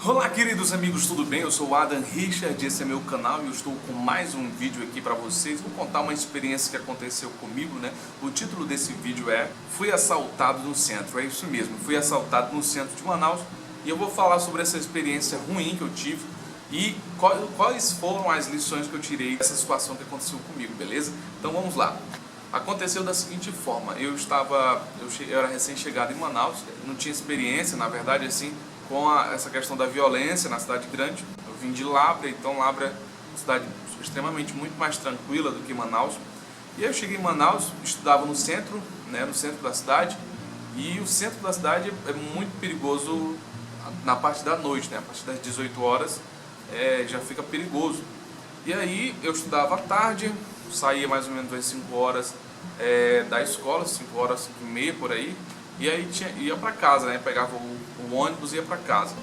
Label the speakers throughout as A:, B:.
A: Olá, queridos amigos, tudo bem? Eu sou o Adam Richard, esse é meu canal e eu estou com mais um vídeo aqui para vocês. Vou contar uma experiência que aconteceu comigo, né? O título desse vídeo é Fui assaltado no centro. É isso mesmo, fui assaltado no centro de Manaus e eu vou falar sobre essa experiência ruim que eu tive e quais foram as lições que eu tirei dessa situação que aconteceu comigo, beleza? Então vamos lá. Aconteceu da seguinte forma, eu era recém-chegado em Manaus, não tinha experiência, na verdade, assim, com essa questão da violência na cidade grande. Eu vim de Lábrea, então Lábrea é uma cidade extremamente muito mais tranquila do que Manaus. E aí eu cheguei em Manaus, estudava no centro, né, no centro da cidade, e o centro da cidade é muito perigoso na parte da noite, né, a partir das 18 horas já fica perigoso. E aí eu estudava à tarde, saía mais ou menos às 5 horas da escola, 5 horas, 5 e meia por aí, e aí ia para casa, né? Pegava o ônibus e ia para casa.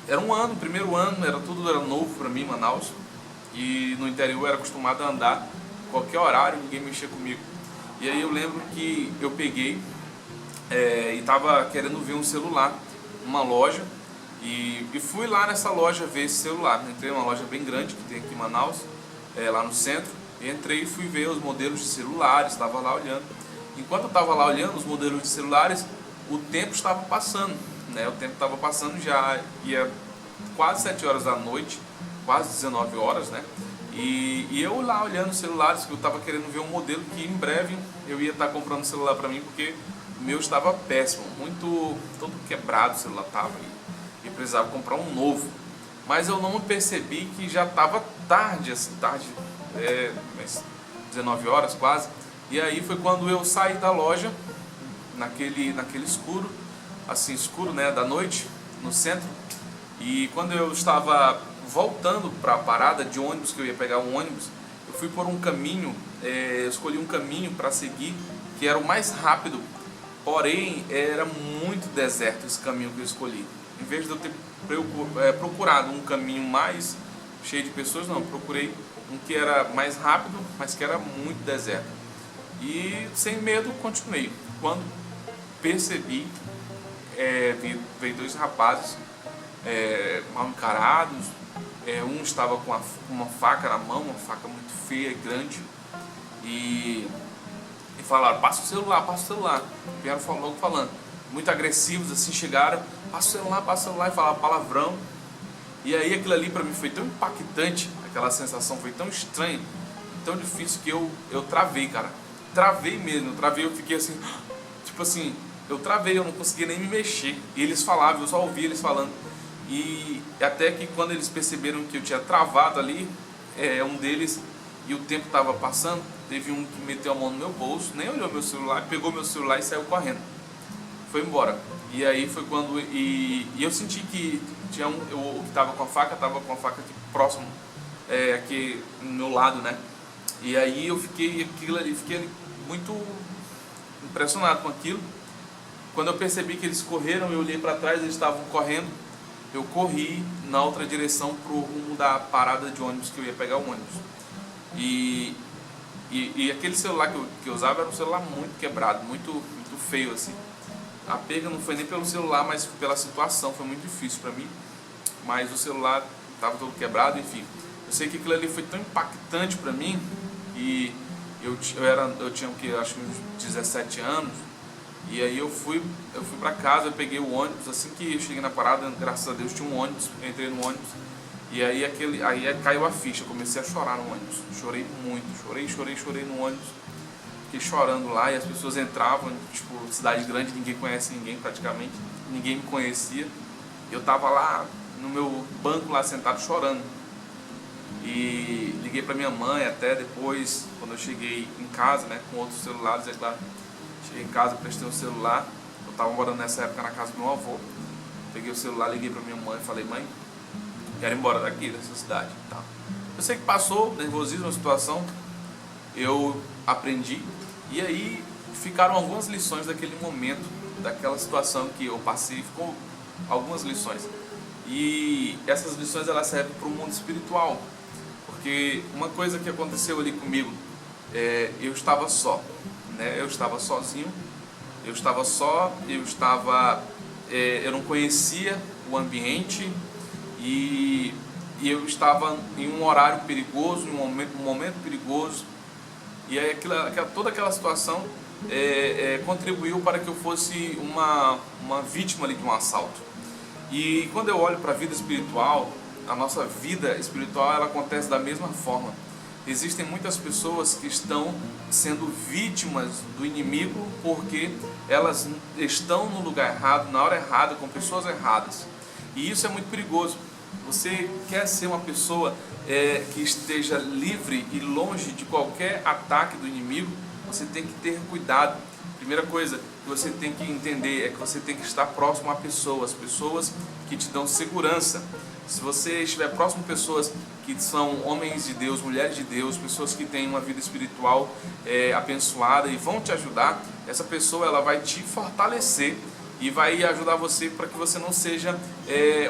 A: Era um ano, primeiro ano, tudo era novo para mim, Manaus, e no interior eu era acostumado a andar qualquer horário, ninguém mexia comigo. E aí eu lembro que eu peguei e estava querendo ver um celular numa loja, e fui lá nessa loja ver esse celular. Entrei numa loja bem grande que tem aqui em Manaus, lá no centro, e entrei e fui ver os modelos de celulares, estava lá olhando. Enquanto eu estava lá olhando os modelos de celulares, o tempo estava passando, né? O tempo estava passando, já ia quase 7 horas da noite, quase 19 horas, né? E eu lá olhando os celulares, que eu estava querendo ver um modelo que em breve eu ia estar comprando um celular para mim, porque o meu estava péssimo, todo quebrado o celular estava, e precisava comprar um novo. Mas eu não percebi que já estava tarde, assim, tarde, 19 horas quase. E aí foi quando eu saí da loja, naquele escuro, assim, escuro, né, da noite, no centro. E quando eu estava voltando para a parada de ônibus, que eu ia pegar um ônibus, eu fui por um caminho, eu escolhi um caminho para seguir, que era o mais rápido, porém era muito deserto esse caminho que eu escolhi. Em vez de eu ter procurado um caminho mais cheio de pessoas, não, eu procurei um que era mais rápido, mas que era muito deserto. E sem medo continuei. Quando percebi, veio dois rapazes mal encarados. Um estava com uma faca na mão, uma faca muito feia e grande, e falaram: passa o celular. Vieram logo falando, muito agressivos assim, chegaram: passa o celular, e falaram palavrão. E aí aquilo ali para mim foi tão impactante, aquela sensação foi tão estranha, tão difícil, que eu travei, cara. Travei mesmo, eu fiquei assim, tipo assim, eu travei, eu não conseguia nem me mexer. E eles falavam, eu só ouvia eles falando. E até que quando eles perceberam que eu tinha travado ali, um deles, e o tempo estava passando, teve um que meteu a mão no meu bolso, nem olhou meu celular, pegou meu celular e saiu correndo. Foi embora. E aí foi quando, e eu senti que tinha o que estava com a faca aqui próximo, aqui no meu lado, né? E aí eu fiquei ali muito impressionado com aquilo. Quando eu percebi que eles correram, eu olhei para trás, eles estavam correndo. Eu corri na outra direção pro rumo da parada de ônibus, que eu ia pegar o ônibus. E aquele celular que eu usava era um celular muito quebrado, muito feio assim. A perda não foi nem pelo celular, mas pela situação, foi muito difícil para mim. Mas o celular estava todo quebrado, enfim. Eu sei que aquilo ali foi tão impactante para mim, e eu tinha o que, acho que uns 17 anos, e aí eu fui para casa, eu peguei o ônibus. Assim que eu cheguei na parada, graças a Deus tinha um ônibus, eu entrei no ônibus, e aí caiu a ficha, comecei a chorar no ônibus, chorei muito, chorei no ônibus, fiquei chorando lá, e as pessoas entravam, tipo, cidade grande, ninguém conhece ninguém praticamente, ninguém me conhecia, eu tava lá no meu banco lá sentado chorando. E liguei para minha mãe até depois, quando eu cheguei em casa, né, com outros celulares, é claro. Cheguei em casa, prestei o celular. Eu estava morando nessa época na casa do meu avô. Peguei o celular, liguei para minha mãe e falei: mãe, quero ir embora daqui, dessa cidade. Tá. Eu sei que passou, nervosismo, a situação, eu aprendi. E aí ficaram algumas lições daquele momento, daquela situação que eu passei, ficou algumas lições. E essas lições, elas servem para o mundo espiritual. Porque uma coisa que aconteceu ali comigo, eu estava só, né? Eu estava sozinho, eu não conhecia o ambiente e eu estava em um horário perigoso, em um momento perigoso, e aí toda aquela situação contribuiu para que eu fosse uma vítima ali de um assalto. E quando eu olho para a vida espiritual, a nossa vida espiritual ela acontece da mesma forma. Existem muitas pessoas que estão sendo vítimas do inimigo porque elas estão no lugar errado, na hora errada, com pessoas erradas. E isso é muito perigoso. Você quer ser uma pessoa que esteja livre e longe de qualquer ataque do inimigo, você tem que ter cuidado. Primeira coisa que você tem que entender é que você tem que estar próximo a pessoas que te dão segurança. Se você estiver próximo a pessoas que são homens de Deus, mulheres de Deus, pessoas que têm uma vida espiritual abençoada e vão te ajudar, essa pessoa ela vai te fortalecer e vai ajudar você para que você não seja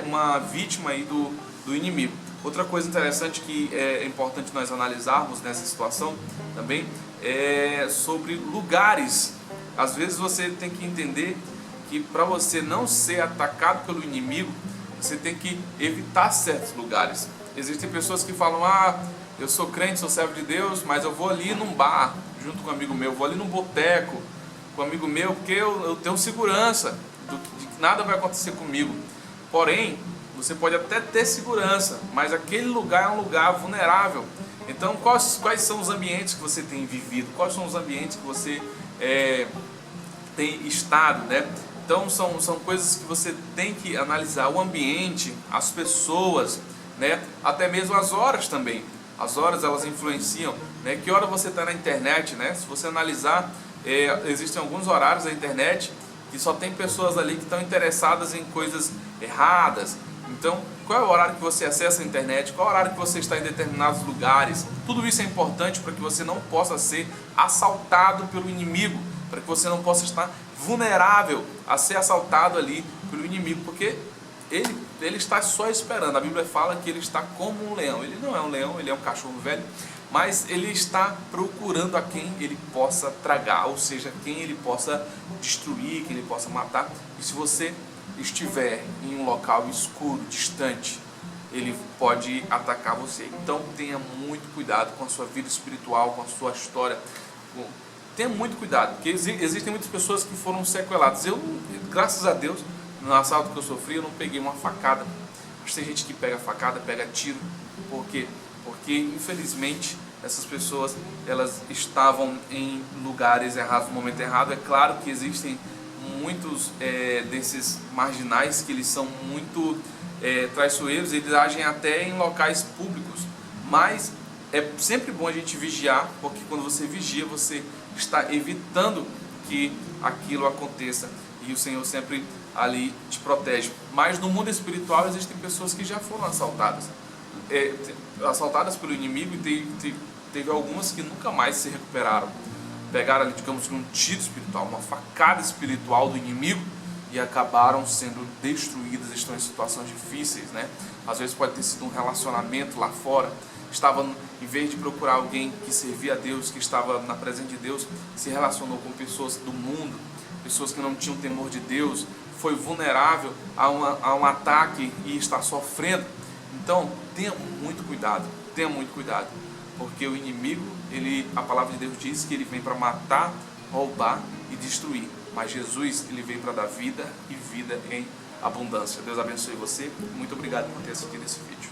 A: uma vítima aí do inimigo. Outra coisa interessante que é importante nós analisarmos nessa situação também é sobre lugares. Às vezes você tem que entender que para você não ser atacado pelo inimigo, você tem que evitar certos lugares. Existem pessoas que falam, eu sou crente, sou servo de Deus, mas eu vou ali num bar, junto com um amigo meu, vou ali num boteco com um amigo meu, porque eu tenho segurança de que nada vai acontecer comigo. Porém, você pode até ter segurança, mas aquele lugar é um lugar vulnerável. Então, quais são os ambientes que você tem vivido? Quais são os ambientes que você tem estado, né? Então, são coisas que você tem que analisar. O ambiente, as pessoas, né? Até mesmo as horas também. As horas, elas influenciam, né? Que hora você está na internet, né? Se você analisar, existem alguns horários na internet que só tem pessoas ali que estão interessadas em coisas erradas. Então, qual é o horário que você acessa a internet? Qual é o horário que você está em determinados lugares? Tudo isso é importante para que você não possa ser assaltado pelo inimigo, para que você não possa estar vulnerável a ser assaltado ali pelo inimigo, porque ele está só esperando. A Bíblia fala que ele está como um leão. Ele não é um leão, ele é um cachorro velho, mas ele está procurando a quem ele possa tragar, ou seja, quem ele possa destruir, quem ele possa matar. E se você estiver em um local escuro, distante, ele pode atacar você. Então tenha muito cuidado com a sua vida espiritual, com a sua história. Tenha muito cuidado, porque existem muitas pessoas que foram sequeladas. Eu, graças a Deus, no assalto que eu sofri, eu não peguei uma facada. Mas tem gente que pega facada, pega tiro. Por quê? Porque infelizmente essas pessoas elas estavam em lugares errados no momento errado. É claro que existem muitos desses marginais que eles são muito traiçoeiros, eles agem até em locais públicos, mas é sempre bom a gente vigiar, porque quando você vigia, você está evitando que aquilo aconteça e o Senhor sempre ali te protege. Mas no mundo espiritual existem pessoas que já foram assaltadas pelo inimigo, e teve algumas que nunca mais se recuperaram. Pegaram ali, digamos, um tiro espiritual, uma facada espiritual do inimigo e acabaram sendo destruídas, estão em situações difíceis, né? Às vezes pode ter sido um relacionamento lá fora, em vez de procurar alguém que servia a Deus, que estava na presença de Deus, se relacionou com pessoas do mundo, pessoas que não tinham temor de Deus, foi vulnerável a um ataque e está sofrendo. Então, tenha muito cuidado, porque o inimigo, a palavra de Deus diz que ele vem para matar, roubar e destruir, mas Jesus, ele veio para dar vida e vida em abundância. Deus abençoe você, muito obrigado por ter assistido esse vídeo.